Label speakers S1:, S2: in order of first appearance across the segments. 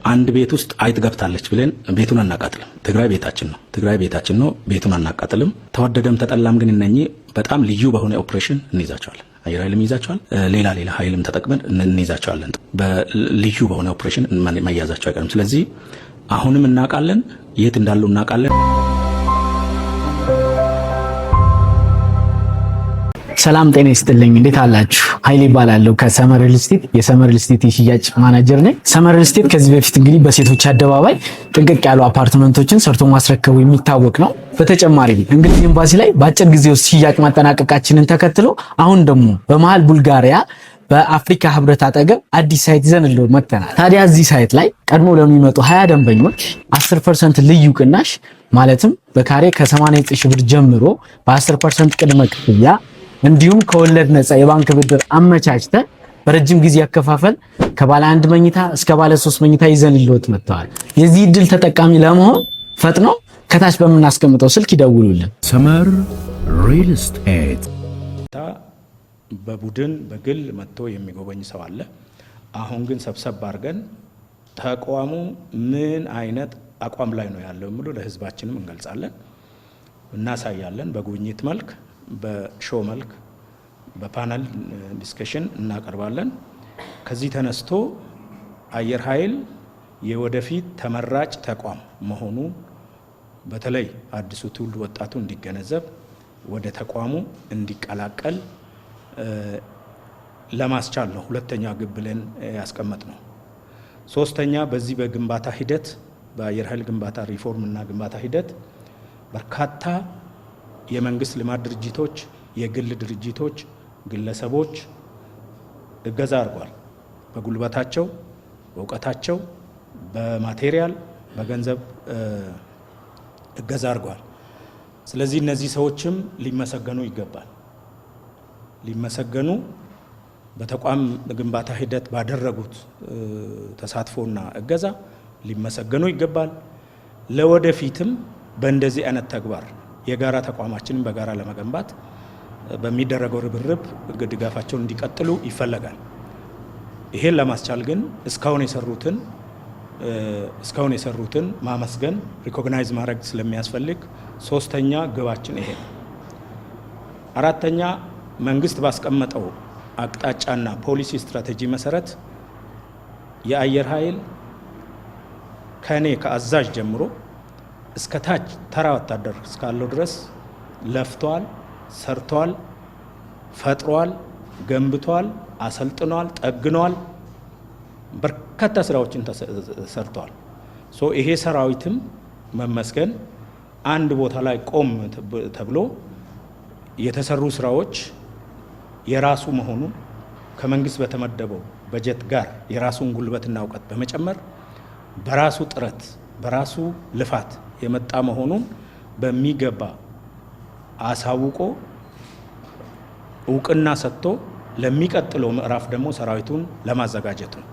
S1: አንድ ቤት ውስጥ አይጥ ገብታለች ብለን ቤቱን አናቃጥልም። ትግራይ ቤታችን ነው። ቤቱን አናቃጥልም። ተወደደም ተጠላም ግን እነኚህ በጣም ልዩ በሆነ ኦፕሬሽን እንይዛቸዋለን። አየር ኃይልም ይዛቸዋል፣ ሌላ ኃይልም ተጠቅመን እንይዛቸዋለን። በልዩ በሆነ ኦፕሬሽን መያዛቸው አይቀርም። ስለዚህ አሁንም እናቃለን፣ የት እንዳሉ እናቃለን።
S2: ሰላም ጤና ይስጥልኝ። እንዴት አላችሁ? ኃይሌ ይባላለሁ ከሰመር ሪል ስቴት የሰመር ሪል ስቴት የሽያጭ ማናጀር ነኝ። ሰመር ሪል ስቴት ከዚህ በፊት እንግዲህ በሴቶች አደባባይ ጥንቅቅ ያሉ አፓርትመንቶችን ሰርቶ ማስረከቡ የሚታወቅ ነው። በተጨማሪ እንግሊዝ ኤምባሲ ላይ በአጭር ጊዜ ውስጥ ሽያጭ ማጠናቀቃችንን ተከትሎ አሁን ደግሞ በመሃል ቡልጋሪያ በአፍሪካ ህብረት አጠገብ አዲስ ሳይት ይዘንልዎ መጥተናል። ታዲያ እዚህ ሳይት ላይ ቀድሞ ለሚመጡ 20 ደንበኞች 10% ልዩ ቅናሽ ማለትም በካሬ ከ89 ሺህ ብር ጀምሮ በ10% ቅድመ ክፍያ እንዲሁም ከወለድ ነፃ የባንክ ብድር አመቻችተ በረጅም ጊዜ ያከፋፈል ከባለ 1 መኝታ እስከ ባለ 3 መኝታ ይዘንልዎት መጥተዋል። የዚህ እድል ተጠቃሚ ለመሆን ፈጥነው ከታች በምናስቀምጠው ስልክ ይደውሉልን።
S3: ሰመር ሪል ስቴት
S1: በቡድን በግል መጥቶ የሚጎበኝ ሰው አለ። አሁን ግን ሰብሰብ አድርገን ተቋሙ ምን አይነት አቋም ላይ ነው ያለው ሙሉ ለህዝባችንም እንገልጻለን፣ እናሳያለን። በጉብኝት መልክ በሾው መልክ በፓነል ዲስከሽን እናቀርባለን። ከዚህ ተነስቶ አየር ኃይል የወደፊት ተመራጭ ተቋም መሆኑ በተለይ አዲሱ ትውልድ ወጣቱ እንዲገነዘብ ወደ ተቋሙ እንዲቀላቀል ለማስቻል ነው ሁለተኛ ግብ ብለን ያስቀመጥነው። ሶስተኛ በዚህ በግንባታ ሂደት በአየር ኃይል ግንባታ ሪፎርም እና ግንባታ ሂደት በርካታ የመንግስት ልማት ድርጅቶች፣ የግል ድርጅቶች፣ ግለሰቦች እገዛ አድርጓል። በጉልበታቸው፣ በእውቀታቸው፣ በማቴሪያል፣ በገንዘብ እገዛ አድርጓል። ስለዚህ እነዚህ ሰዎችም ሊመሰገኑ ይገባል። ሊመሰገኑ በተቋም ግንባታ ሂደት ባደረጉት ተሳትፎና እገዛ ሊመሰገኑ ይገባል። ለወደፊትም በእንደዚህ አይነት ተግባር የጋራ ተቋማችንን በጋራ ለመገንባት በሚደረገው ርብርብ ድጋፋቸውን እንዲቀጥሉ ይፈለጋል። ይሄን ለማስቻል ግን እስካሁን የሰሩትን ማመስገን ሪኮግናይዝ ማድረግ ስለሚያስፈልግ ሶስተኛ ግባችን ይሄ ነው። አራተኛ መንግስት ባስቀመጠው አቅጣጫና ፖሊሲ ስትራቴጂ መሰረት የአየር ኃይል ከኔ ከአዛዥ ጀምሮ እስከ ታች ተራ ወታደር እስካለው ድረስ ለፍቷል፣ ሰርቷል፣ ፈጥሯል፣ ገንብቷል፣ አሰልጥኗል፣ ጠግኗል። በርካታ ስራዎችን ሰርቷል። ይሄ ሰራዊትም መመስገን አንድ ቦታ ላይ ቆም ተብሎ የተሰሩ ስራዎች የራሱ መሆኑ ከመንግስት በተመደበው በጀት ጋር የራሱን ጉልበትና እውቀት በመጨመር በራሱ ጥረት በራሱ ልፋት የመጣ መሆኑን በሚገባ አሳውቆ እውቅና ሰጥቶ ለሚቀጥለው ምዕራፍ ደግሞ ሰራዊቱን ለማዘጋጀት ነው።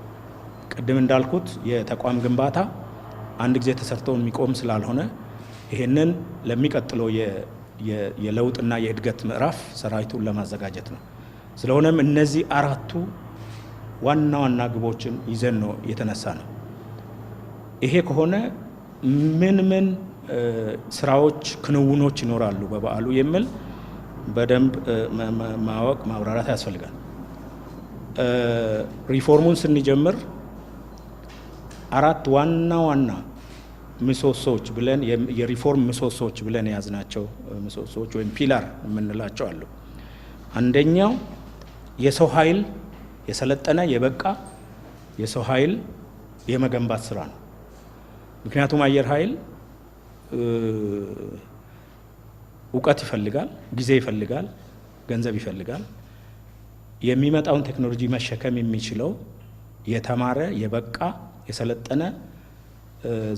S1: ቅድም እንዳልኩት የተቋም ግንባታ አንድ ጊዜ ተሰርቶ የሚቆም ስላልሆነ ይሄንን ለሚቀጥለው የለውጥና የእድገት ምዕራፍ ሰራዊቱን ለማዘጋጀት ነው። ስለሆነም እነዚህ አራቱ ዋና ዋና ግቦችን ይዘን ነው የተነሳ ነው። ይሄ ከሆነ ምን ስራዎች ክንውኖች ይኖራሉ በበዓሉ የሚል በደንብ ማወቅ ማብራራት ያስፈልጋል። ሪፎርሙን ስንጀምር አራት ዋና ዋና ምሰሶዎች ብለን የሪፎርም ምሰሶዎች ብለን የያዝናቸው ምሰሶዎች ወይም ፒላር የምንላቸው አሉ። አንደኛው የሰው ኃይል የሰለጠነ የበቃ የሰው ኃይል የመገንባት ስራ ነው። ምክንያቱም አየር ኃይል እውቀት ይፈልጋል፣ ጊዜ ይፈልጋል፣ ገንዘብ ይፈልጋል። የሚመጣውን ቴክኖሎጂ መሸከም የሚችለው የተማረ የበቃ የሰለጠነ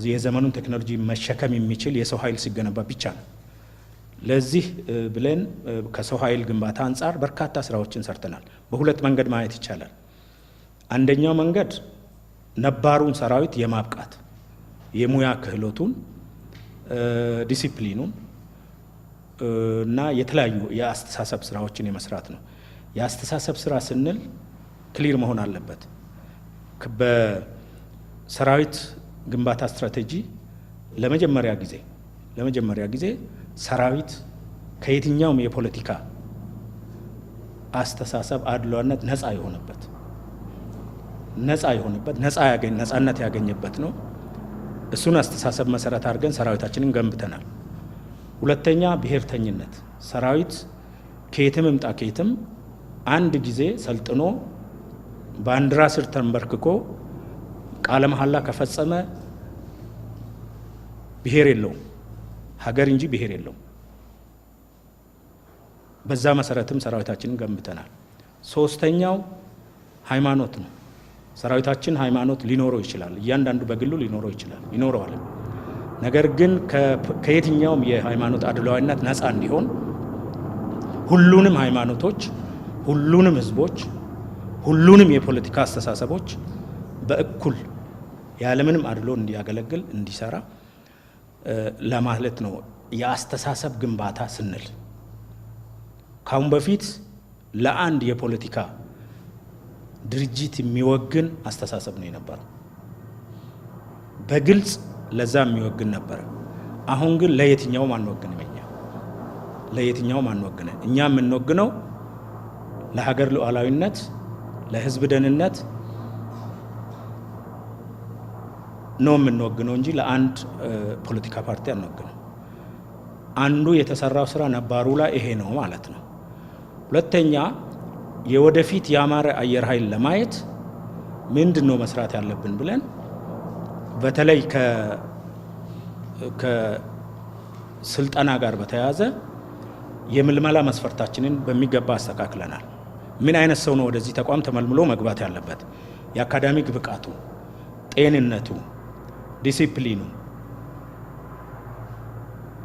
S1: የዘመኑን ቴክኖሎጂ መሸከም የሚችል የሰው ኃይል ሲገነባ ብቻ ነው። ለዚህ ብለን ከሰው ኃይል ግንባታ አንጻር በርካታ ስራዎችን ሰርተናል። በሁለት መንገድ ማየት ይቻላል። አንደኛው መንገድ ነባሩን ሰራዊት የማብቃት የሙያ ክህሎቱን፣ ዲሲፕሊኑን እና የተለያዩ የአስተሳሰብ ስራዎችን የመስራት ነው። የአስተሳሰብ ስራ ስንል ክሊር መሆን አለበት። ሰራዊት ግንባታ ስትራቴጂ ለመጀመሪያ ጊዜ ሰራዊት ከየትኛውም የፖለቲካ አስተሳሰብ አድሏነት ነፃነት ያገኘበት ነው። እሱን አስተሳሰብ መሰረት አድርገን ሰራዊታችንን ገንብተናል። ሁለተኛ ብሔርተኝነት፣ ሰራዊት ከየትም ይምጣ ከየትም አንድ ጊዜ ሰልጥኖ ባንዲራ ስር ተንበርክኮ ቃለ መሐላ ከፈጸመ ብሔር የለውም፣ ሀገር እንጂ ብሔር የለውም። በዛ መሰረትም ሰራዊታችንን ገንብተናል። ሶስተኛው ሃይማኖት ነው። ሰራዊታችን ሃይማኖት ሊኖረው ይችላል፣ እያንዳንዱ በግሉ ይኖረዋል። ነገር ግን ከየትኛውም የሃይማኖት አድሏዊነት ነፃ እንዲሆን ሁሉንም ሃይማኖቶች፣ ሁሉንም ህዝቦች፣ ሁሉንም የፖለቲካ አስተሳሰቦች በእኩል ያለምንም አድሎ እንዲያገለግል እንዲሰራ ለማለት ነው። የአስተሳሰብ ግንባታ ስንል ካሁን በፊት ለአንድ የፖለቲካ ድርጅት የሚወግን አስተሳሰብ ነው የነበረው፣ በግልጽ ለዛ የሚወግን ነበር። አሁን ግን ለየትኛውም አንወግንም። እኛ የምንወግነው ለሀገር ሉዓላዊነት፣ ለህዝብ ደህንነት ነው የምንወግነው እንጂ ለአንድ ፖለቲካ ፓርቲ አንወግነው። አንዱ የተሰራው ስራ ነባሩ ላይ ይሄ ነው ማለት ነው። ሁለተኛ የወደፊት ያማረ አየር ኃይል ለማየት ምንድነው መስራት ያለብን ብለን በተለይ ከስልጠና ጋር በተያያዘ የምልመላ መስፈርታችንን በሚገባ አስተካክለናል። ምን አይነት ሰው ነው ወደዚህ ተቋም ተመልምሎ መግባት ያለበት፣ የአካዳሚክ ብቃቱ፣ ጤንነቱ፣ ዲሲፕሊኑ፣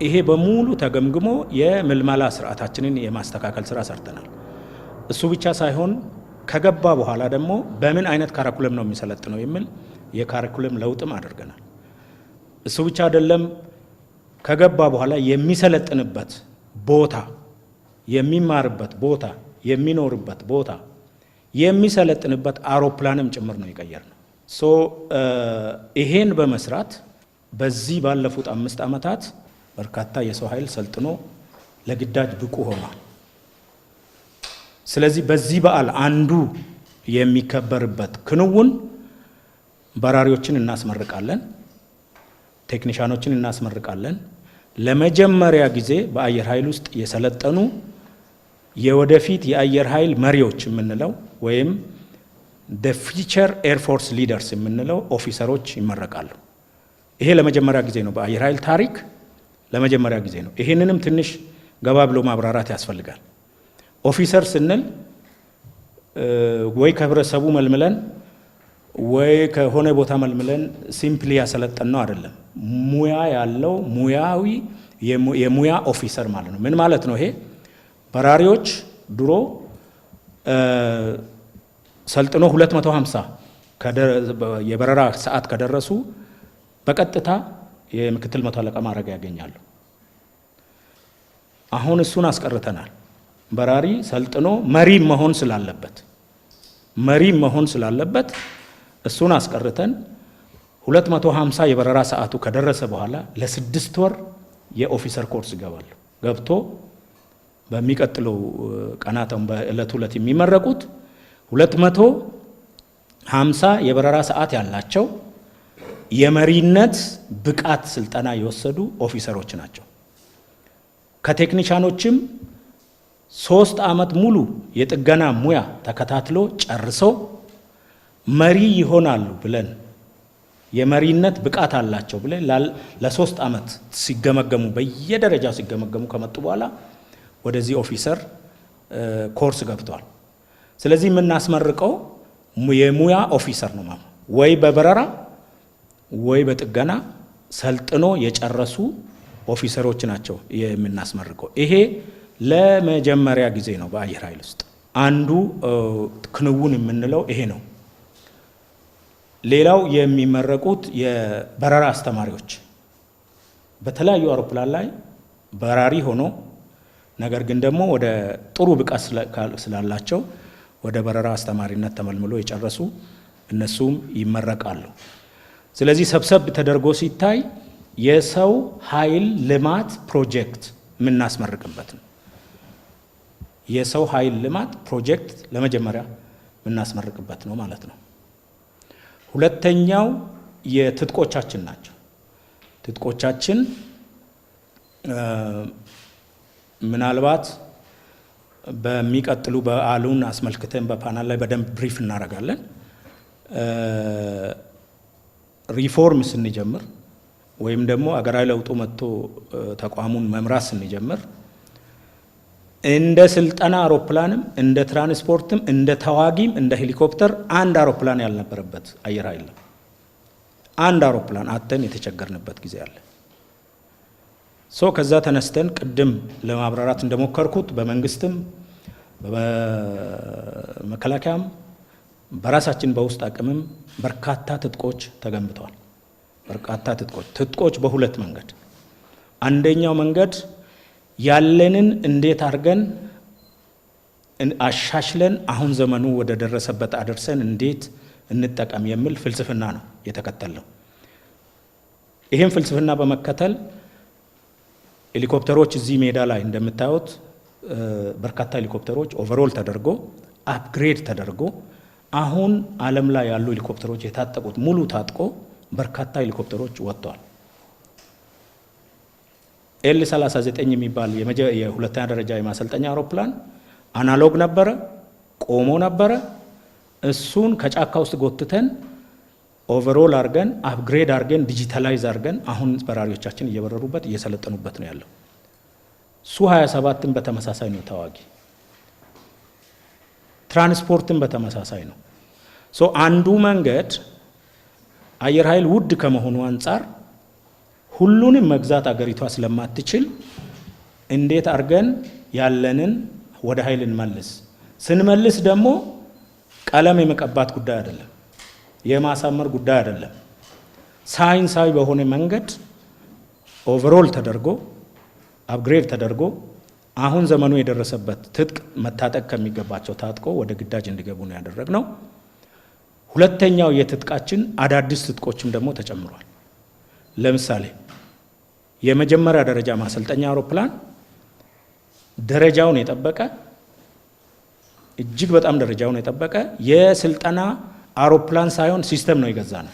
S1: ይሄ በሙሉ ተገምግሞ የምልመላ ስርዓታችንን የማስተካከል ስራ ሰርተናል። እሱ ብቻ ሳይሆን ከገባ በኋላ ደግሞ በምን አይነት ካሪኩለም ነው የሚሰለጥነው የሚል የካሪኩለም ለውጥም አድርገናል። እሱ ብቻ አይደለም፣ ከገባ በኋላ የሚሰለጥንበት ቦታ፣ የሚማርበት ቦታ፣ የሚኖርበት ቦታ፣ የሚሰለጥንበት አውሮፕላንም ጭምር ነው የቀየርነው። ይሄን በመስራት በዚህ ባለፉት 5 ዓመታት በርካታ የሰው ኃይል ሰልጥኖ ለግዳጅ ብቁ ሆኗል። ስለዚህ በዚህ በዓል አንዱ የሚከበርበት ክንውን በራሪዎችን እናስመርቃለን፣ ቴክኒሻኖችን እናስመርቃለን። ለመጀመሪያ ጊዜ በአየር ኃይል ውስጥ የሰለጠኑ የወደፊት የአየር ኃይል መሪዎች የምንለው ወይም the future air force leaders የምንለው ኦፊሰሮች ይመረቃሉ። ይሄ ለመጀመሪያ ጊዜ ነው በአየር ኃይል ታሪክ፣ ለመጀመሪያ ጊዜ ነው። ይሄንንም ትንሽ ገባ ብሎ ማብራራት ያስፈልጋል። ኦፊሰር ስንል ወይ ከህብረተሰቡ መልምለን ወይ ከሆነ ቦታ መልምለን ሲምፕሊ ያሰለጠን ነው አይደለም። ሙያ ያለው ሙያዊ የሙያ ኦፊሰር ማለት ነው። ምን ማለት ነው ይሄ? በራሪዎች ድሮ ሰልጥኖ 250 የበረራ ሰዓት ከደረሱ በቀጥታ የምክትል መቶ አለቃ ማዕረግ ያገኛሉ። አሁን እሱን አስቀርተናል። በራሪ ሰልጥኖ መሪ መሆን ስላለበት እሱን አስቀርተን 250 የበረራ ሰዓቱ ከደረሰ በኋላ ለ6 ወር የኦፊሰር ኮርስ ይገባሉ። ገብቶ በሚቀጥለው ቀናት በዕለት ሁለት የሚመረቁት 250 የበረራ ሰዓት ያላቸው የመሪነት ብቃት ስልጠና የወሰዱ ኦፊሰሮች ናቸው። ከቴክኒሻኖችም 3 ዓመት ሙሉ የጥገና ሙያ ተከታትሎ ጨርሰው መሪ ይሆናሉ ብለን የመሪነት ብቃት አላቸው ብለን ለ3 ዓመት ሲገመገሙ በየደረጃው ሲገመገሙ ከመጡ በኋላ ወደዚህ ኦፊሰር ኮርስ ገብተዋል። ስለዚህ የምናስመርቀው የሙያ ኦፊሰር ነው ማለት ወይ በበረራ ወይ በጥገና ሰልጥኖ የጨረሱ ኦፊሰሮች ናቸው የምናስመርቀው። ይሄ ለመጀመሪያ ጊዜ ነው በአየር ኃይል ውስጥ። አንዱ ክንውን የምንለው ይሄ ነው። ሌላው የሚመረቁት የበረራ አስተማሪዎች በተለያዩ አውሮፕላን ላይ በራሪ ሆኖ ነገር ግን ደግሞ ወደ ጥሩ ብቃት ስላላቸው ወደ በረራ አስተማሪነት ተመልምሎ የጨረሱ እነሱም ይመረቃሉ። ስለዚህ ሰብሰብ ተደርጎ ሲታይ የሰው ኃይል ልማት ፕሮጀክት የምናስመርቅበት ነው። የሰው ኃይል ልማት ፕሮጀክት ለመጀመሪያ የምናስመርቅበት ነው ማለት ነው። ሁለተኛው የትጥቆቻችን ናቸው። ትጥቆቻችን ምናልባት በሚቀጥሉ በዓሉን አስመልክተን በፓናል ላይ በደንብ ብሪፍ እናደርጋለን። ሪፎርም ስንጀምር ወይም ደግሞ አገራዊ ለውጡ መጥቶ ተቋሙን መምራት ስንጀምር እንደ ስልጠና አውሮፕላንም እንደ ትራንስፖርትም እንደ ተዋጊም እንደ ሄሊኮፕተር አንድ አውሮፕላን ያልነበረበት አየር ኃይል ነው። አንድ አውሮፕላን አተን የተቸገርንበት ጊዜ አለ። ከዛ ተነስተን ቅድም ለማብራራት እንደሞከርኩት በመንግስትም በመከላከያም በራሳችን በውስጥ አቅምም በርካታ ትጥቆች ተገንብተዋል። በርካታ ትጥቆች በሁለት መንገድ፣ አንደኛው መንገድ ያለንን እንዴት አድርገን አሻሽለን አሁን ዘመኑ ወደ ደረሰበት አደርሰን እንዴት እንጠቀም የሚል ፍልስፍና ነው የተከተለው። ይሄን ፍልስፍና በመከተል ሄሊኮፕተሮች እዚህ ሜዳ ላይ እንደምታዩት በርካታ ሄሊኮፕተሮች ኦቨርኦል ተደርጎ አፕግሬድ ተደርጎ አሁን ዓለም ላይ ያሉ ሄሊኮፕተሮች የታጠቁት ሙሉ ታጥቆ በርካታ ሄሊኮፕተሮች ወጥተዋል። ኤል39 የሚባል የሁለተኛ ደረጃ የማሰልጠኛ አውሮፕላን አናሎግ ነበረ፣ ቆሞ ነበረ። እሱን ከጫካ ውስጥ ጎትተን ኦቨርኦል አድርገን አፕግሬድ አድርገን ዲጂታላይዝ አድርገን አሁን በራሪዎቻችን እየበረሩበት እየሰለጠኑበት ነው ያለው። ሱ27ን በተመሳሳይ ነው ተዋጊ። ትራንስፖርትን በተመሳሳይ ነው። አንዱ መንገድ አየር ኃይል ውድ ከመሆኑ አንጻር ሁሉንም መግዛት አገሪቷ ስለማትችል እንዴት አድርገን ያለንን ወደ ኃይል እንመልስ። ስንመልስ ደግሞ ቀለም የመቀባት ጉዳይ አይደለም፣ የማሳመር ጉዳይ አይደለም። ሳይንሳዊ በሆነ መንገድ ኦቨርኦል ተደርጎ አፕግሬድ ተደርጎ አሁን ዘመኑ የደረሰበት ትጥቅ መታጠቅ ከሚገባቸው ታጥቆ ወደ ግዳጅ እንዲገቡ ነው ያደረግነው። ሁለተኛው የትጥቃችን አዳዲስ ትጥቆችም ደግሞ ተጨምሯል። ለምሳሌ የመጀመሪያ ደረጃ ማሰልጠኛ አውሮፕላን ደረጃውን የጠበቀ እጅግ በጣም ደረጃውን የጠበቀ የስልጠና አውሮፕላን ሳይሆን ሲስተም ነው የገዛ ነው።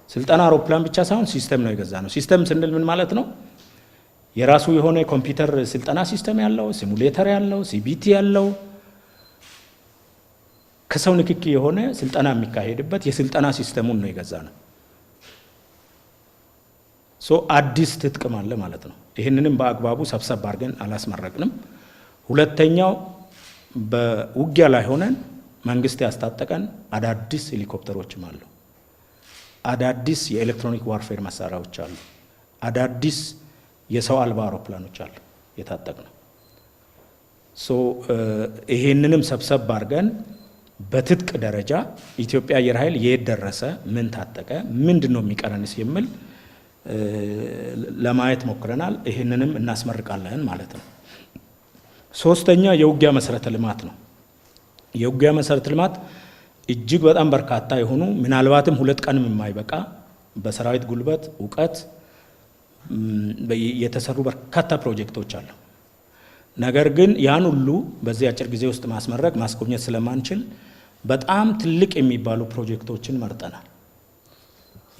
S1: ስልጠና አውሮፕላን ብቻ ሳይሆን ሲስተም ነው የገዛ ነው። ሲስተም ስንል ምን ማለት ነው? የራሱ የሆነ ኮምፒውተር ስልጠና ሲስተም ያለው፣ ሲሙሌተር ያለው፣ ሲቢቲ ያለው ከሰው ንክኪ የሆነ ስልጠና የሚካሄድበት የስልጠና ሲስተሙን ነው የገዛ ነው። አዲስ ትጥቅም አለ ማለት ነው። ይህንንም በአግባቡ ሰብሰብ አድርገን አላስመረቅንም። ሁለተኛው በውጊያ ላይ ሆነን መንግስት ያስታጠቀን አዳዲስ ሄሊኮፕተሮችም አሉ። አዳዲስ የኤሌክትሮኒክ ዋርፌር መሳሪያዎች አሉ። አዳዲስ የሰው አልባ አውሮፕላኖች አሉ የታጠቅነው። ይሄንንም ሰብሰብ አድርገን በትጥቅ ደረጃ ኢትዮጵያ አየር ኃይል የት ደረሰ፣ ምን ታጠቀ፣ ምንድነው የሚቀረንስ የሚል ለማየት ሞክረናል። ይሄንንም እናስመርቃለን ማለት ነው። ሶስተኛ የውጊያ መሰረተ ልማት ነው። የውጊያ መሰረተ ልማት እጅግ በጣም በርካታ የሆኑ ምናልባትም 2 ቀንም የማይበቃ በሰራዊት ጉልበት እውቀት የተሰሩ በርካታ ፕሮጀክቶች አሉ። ነገር ግን ያን ሁሉ በዚህ አጭር ጊዜ ውስጥ ማስመረቅ ማስጎብኘት ስለማንችል በጣም ትልቅ የሚባሉ ፕሮጀክቶችን መርጠናል።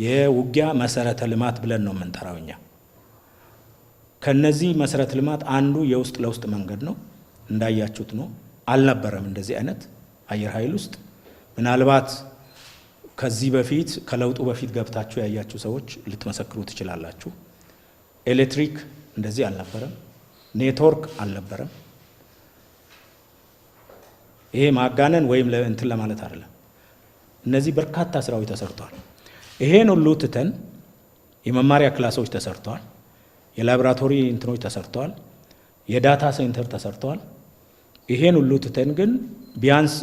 S1: የውጊያ መሰረተ ልማት ብለን ነው የምንጠራው እኛ። ከነዚህ መሰረተ ልማት አንዱ የውስጥ ለውስጥ መንገድ ነው። እንዳያችሁት ነው፣ አልነበረም እንደዚህ አይነት አየር ኃይል ውስጥ። ምናልባት ከዚህ በፊት ከለውጡ በፊት ገብታችሁ ያያችሁ ሰዎች ልትመሰክሩ ትችላላችሁ። ኤሌክትሪክ እንደዚህ አልነበረም፣ ኔትወርክ አልነበረም። ይሄ ማጋነን ወይም እንትን ለማለት አይደለም። እነዚህ በርካታ ስራዎች ተሰርተዋል። ይሄን ሁሉ ትተን የመማሪያ ክላሶች ተሰርተዋል፣ የላቦራቶሪ እንትኖች ተሰርተዋል፣ የዳታ ሴንተር ተሰርተዋል። ይሄን ሁሉ ትተን ግን ቢያንስ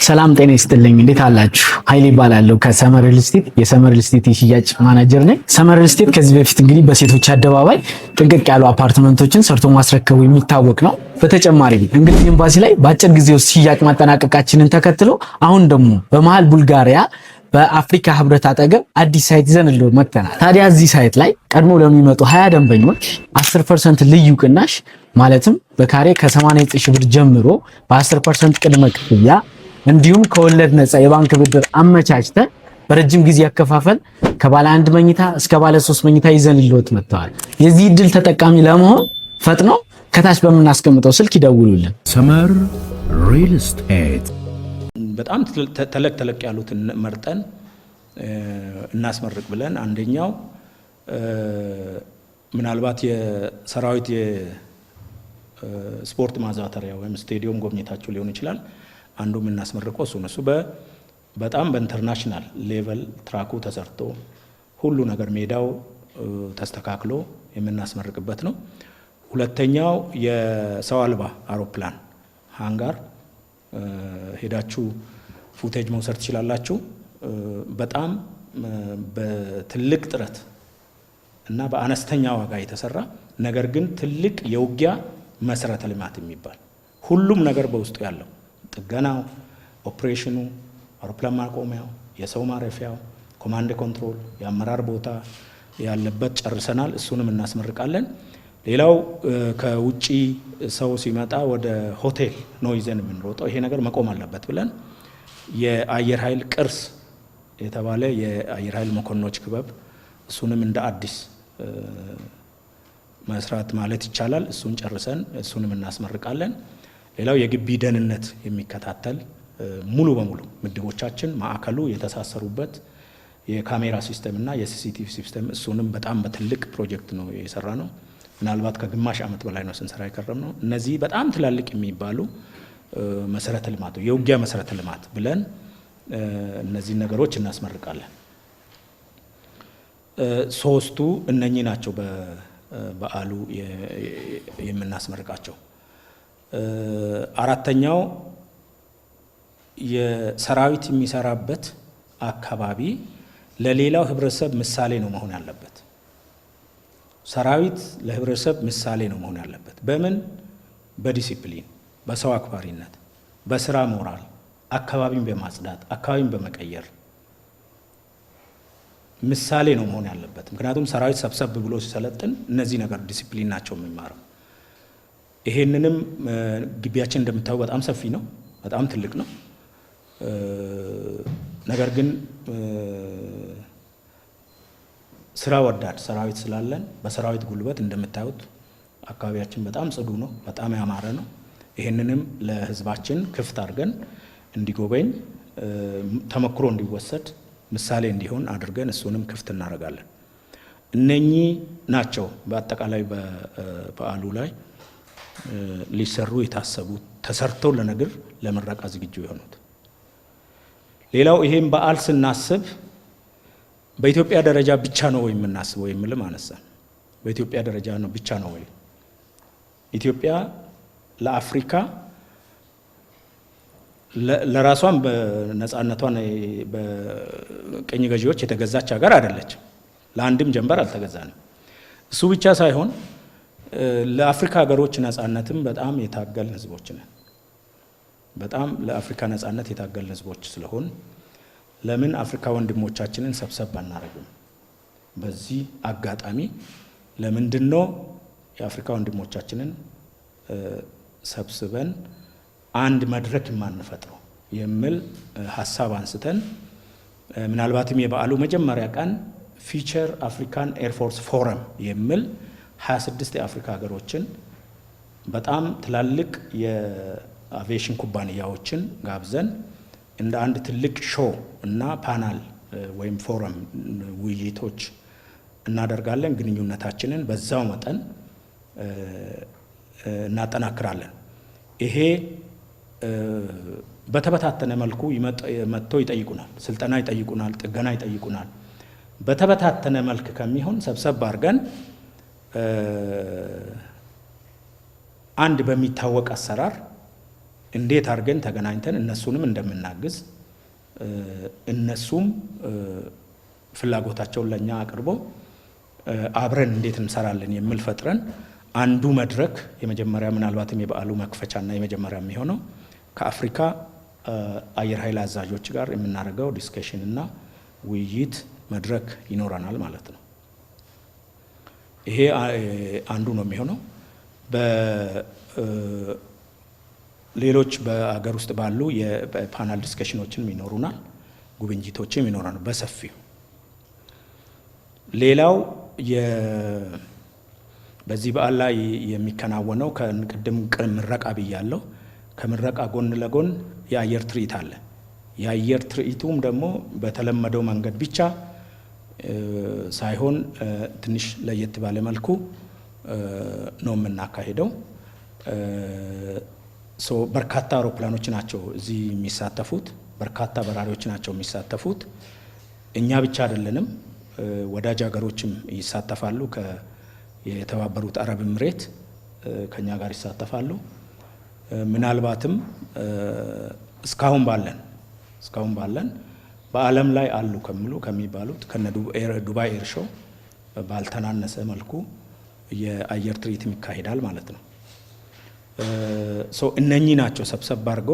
S2: ሰላም ጤና ይስጥልኝ። እንዴት አላችሁ? ኃይሌ ይባላለሁ ከሰመር ሪል ስቴት የሰመር ሪል ስቴት የሽያጭ ማናጀር ነኝ። ሰመር ሪል ስቴት ከዚህ በፊት እንግዲህ በሴቶች አደባባይ ጥንቅቅ ያሉ አፓርትመንቶችን ሰርቶ ማስረከቡ የሚታወቅ ነው። በተጨማሪም እንግሊዝ ኤምባሲ ላይ በአጭር ጊዜ ውስጥ ሽያጭ ማጠናቀቃችንን ተከትሎ አሁን ደግሞ በመሃል ቡልጋሪያ በአፍሪካ ህብረት አጠገብ አዲስ ሳይት ይዘንልዎ መጥተናል። ታዲያ እዚህ ሳይት ላይ ቀድሞ ለሚመጡ 20 ደንበኞች 10% ልዩ ቅናሽ ማለትም በካሬ ከ89 ሺህ ብር ጀምሮ በ10% ቅድመ ክፍያ እንዲሁም ከወለድ ነፃ የባንክ ብድር አመቻችተን በረጅም ጊዜ ያከፋፈል ከባለ 1 መኝታ እስከ ባለ 3 መኝታ ይዘንልዎት መጥተዋል። የዚህ እድል ተጠቃሚ ለመሆን ፈጥነው ከታች በምናስቀምጠው ስልክ ይደውሉልን።
S3: ሰመር ሪል ስቴት
S1: በጣም ተለቅ ያሉትን መርጠን እናስመርቅ ብለን አንደኛው ምናልባት የሰራዊት የስፖርት ማዛተሪያ ወይም ስቴዲየም ጎብኝታችሁ ሊሆን ይችላል። አንዱ የምናስመርቀው እሱ በጣም በኢንተርናሽናል ሌቨል ትራኩ ተሰርቶ ሁሉ ነገር ሜዳው ተስተካክሎ የምናስመርቅበት ነው። ሁለተኛው የሰው አልባ አውሮፕላን ሃንጋር ሄዳችሁ ፉቴጅ መውሰድ ትችላላችሁ። በጣም በትልቅ ጥረት እና በአነስተኛ ዋጋ የተሰራ ነገር ግን ትልቅ የውጊያ መሰረተ ልማት የሚባል ሁሉም ነገር በውስጡ ያለው ጥገናው፣ ኦፕሬሽኑ፣ አውሮፕላን ማቆሚያው፣ የሰው ማረፊያው፣ ኮማንድ ኮንትሮል፣ የአመራር ቦታ ያለበት ጨርሰናል። እሱንም እናስመርቃለን። ሌላው ከውጪ ሰው ሲመጣ ወደ ሆቴል ነው ይዘን የምንሮጠው። ይሄ ነገር መቆም አለበት ብለን የአየር ኃይል ቅርስ የተባለ የአየር ኃይል መኮንኖች ክበብ እሱንም እንደ አዲስ መስራት ማለት ይቻላል። እሱን ጨርሰን እሱንም እናስመርቃለን። ሌላው የግቢ ደህንነት የሚከታተል ሙሉ በሙሉ ምድቦቻችን ማዕከሉ የተሳሰሩበት የካሜራ ሲስተም እና የሲሲቲቪ ሲስተም እሱንም በጣም በትልቅ ፕሮጀክት ነው የሰራ ነው። ምናልባት ከግማሽ ዓመት በላይ ነው ስንሰራ የከረም ነው። እነዚህ በጣም ትላልቅ የሚባሉ መሰረተ ልማቱ የውጊያ መሰረተ ልማት ብለን እነዚህ ነገሮች እናስመርቃለን። ሶስቱ እነኚህ ናቸው በበዓሉ የምናስመርቃቸው። አራተኛው የሰራዊት የሚሰራበት አካባቢ ለሌላው ህብረተሰብ ምሳሌ ነው መሆን ያለበት። ሰራዊት ለህብረተሰብ ምሳሌ ነው መሆን ያለበት። በምን? በዲሲፕሊን፣ በሰው አክባሪነት፣ በስራ ሞራል፣ አካባቢን በማጽዳት አካባቢን በመቀየር ምሳሌ ነው መሆን ያለበት። ምክንያቱም ሰራዊት ሰብሰብ ብሎ ሲሰለጥን እነዚህ ነገር ዲሲፕሊን ናቸው የሚማረው። ይሄንንም ግቢያችን እንደምታዩ በጣም ሰፊ ነው፣ በጣም ትልቅ ነው። ነገር ግን ስራ ወዳድ ሰራዊት ስላለን በሰራዊት ጉልበት እንደምታዩት አካባቢያችን በጣም ጽዱ ነው፣ በጣም ያማረ ነው። ይሄንንም ለህዝባችን ክፍት አድርገን እንዲጎበኝ ተመክሮ እንዲወሰድ ምሳሌ እንዲሆን አድርገን እሱንም ክፍት እናደርጋለን። እነኚህ ናቸው በአጠቃላይ በበዓሉ ላይ ሊሰሩ የታሰቡ ተሰርተው ለነገር ለምረቃ ዝግጁ የሆኑት። ሌላው ይሄን በዓል ስናስብ በኢትዮጵያ ደረጃ ብቻ ነው የምናስበው የሚልም አነሳን። በኢትዮጵያ ደረጃ ነው ብቻ ነው ወይ? ኢትዮጵያ ለአፍሪካ ለራሷን በነፃነቷን በቀኝ ገዢዎች የተገዛች ሀገር አይደለችም። ለአንድም ጀንበር አልተገዛንም። እሱ ብቻ ሳይሆን ለአፍሪካ ሀገሮች ነፃነትም በጣም የታገልን ህዝቦች ነን። በጣም ለአፍሪካ ነፃነት የታገልን ህዝቦች ስለሆን ለምን አፍሪካ ወንድሞቻችንን ሰብሰብ አናረግም? በዚህ አጋጣሚ ለምንድነው የአፍሪካ ወንድሞቻችንን ሰብስበን አንድ መድረክ የማንፈጥረው የሚል ሀሳብ አንስተን ምናልባትም የበዓሉ መጀመሪያ ቀን ፊቸር አፍሪካን ኤርፎርስ ፎረም የሚል 26 የአፍሪካ ሀገሮችን በጣም ትላልቅ የአቪዬሽን ኩባንያዎችን ጋብዘን እንደ አንድ ትልቅ ሾው እና ፓናል ወይም ፎረም ውይይቶች እናደርጋለን። ግንኙነታችንን በዛው መጠን እናጠናክራለን። ይሄ በተበታተነ መልኩ መጥተው ይጠይቁናል፣ ስልጠና ይጠይቁናል፣ ጥገና ይጠይቁናል። በተበታተነ መልክ ከሚሆን ሰብሰብ አድርገን አንድ በሚታወቅ አሰራር እንዴት አድርገን ተገናኝተን እነሱንም እንደምናግዝ እነሱም ፍላጎታቸውን ለኛ አቅርቦ አብረን እንዴት እንሰራለን የሚል ፈጥረን አንዱ መድረክ የመጀመሪያ ምናልባትም የበዓሉ መክፈቻና የመጀመሪያ የሚሆነው ከአፍሪካ አየር ኃይል አዛዦች ጋር የምናደርገው ዲስከሽን እና ውይይት መድረክ ይኖረናል ማለት ነው። ይሄ አንዱ ነው የሚሆነው። በሌሎች በአገር ውስጥ ባሉ የፓናል ዲስከሽኖችም ይኖሩናል፣ ጉብኝቶችም ይኖራሉ በሰፊው። ሌላው በዚህ በዓል ላይ የሚከናወነው ከቅድም ምረቃ ብያለሁ። ከምረቃ ጎን ለጎን የአየር ትርኢት አለ። የአየር ትርኢቱም ደግሞ በተለመደው መንገድ ብቻ ሳይሆን ትንሽ ለየት ባለ መልኩ ነው የምናካሄደው። በርካታ አውሮፕላኖች ናቸው እዚህ የሚሳተፉት፣ በርካታ በራሪዎች ናቸው የሚሳተፉት። እኛ ብቻ አይደለንም፣ ወዳጅ ሀገሮችም ይሳተፋሉ። የተባበሩት አረብ ኤምሬት ከኛ ጋር ይሳተፋሉ። ምናልባትም እስካሁን ባለን በዓለም ላይ አሉ ከሚባሉት ከዱባይ ኤር ሾው ባልተናነሰ መልኩ የአየር ትርኢት ይካሄዳል ማለት ነው። እነኚህ ናቸው ሰብሰብ አድርጎ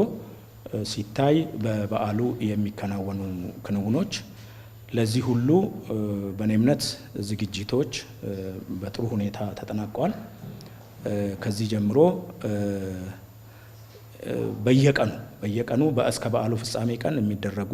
S1: ሲታይ በበዓሉ የሚከናወኑ ክንውኖች። ለዚህ ሁሉ በእኔ እምነት ዝግጅቶች በጥሩ ሁኔታ ተጠናቀዋል። ከዚህ ጀምሮ በየቀኑ እስከ በዓሉ ፍጻሜ ቀን የሚደረጉ